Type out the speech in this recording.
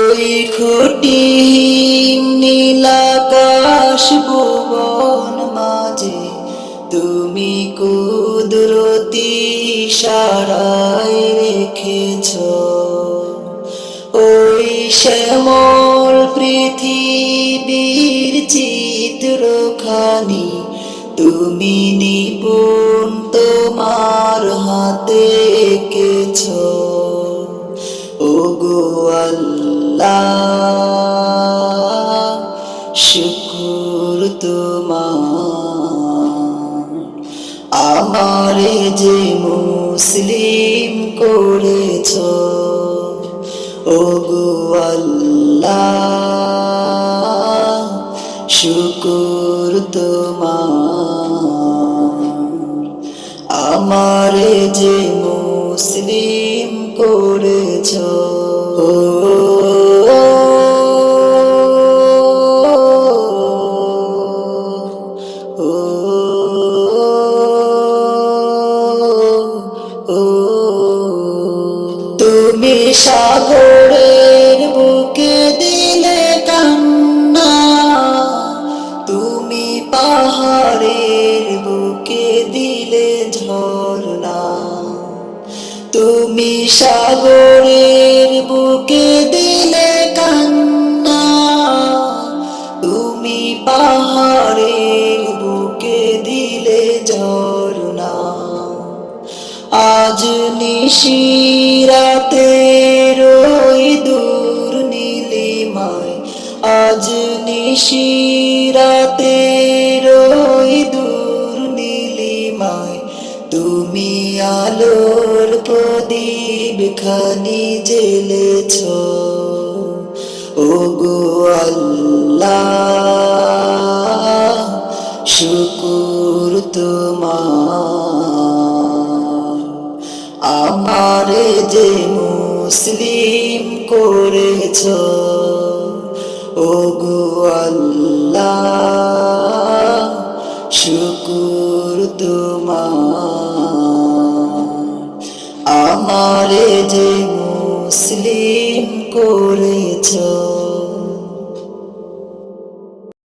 ওই খুঁটিহীন নীলাকাশ ভুবন মাঝে তুমি কুদরতি ইশারায় রেখেছ ওই শ্যামল পৃথিবীর চিত্রখানি তুমি নিপুণ তোমার হাতে এঁকেছ ওগো আল্লাহ শুকর তোমার আমারে যে মুসলিম করেছ ওগো আল্লাহ শুকর তোমার আমারে যে মুসলিম করেছ তুমি সাগরের বুকে দিলে কান্না তুমি পাহাড়ের বুকে দিলে ঝরনা তুমি সাগরের বুকে দিলে কান্না তুমি পাহাড়ের বুকে দিলে ঝরনা আজ নিশিরাতে রই দূর নীলিমায় আজ নিশিরাতে রই দূর নীলিমায় তুমি আলোর প্রদীপ খানি জ্বেলেছ ওগো আল্লাহ শুকর তোমার আমারে যে মুসলিম করেছ ওগো আল্লাহ শুকর তোমার আমারে যে মুসলিম করেছ।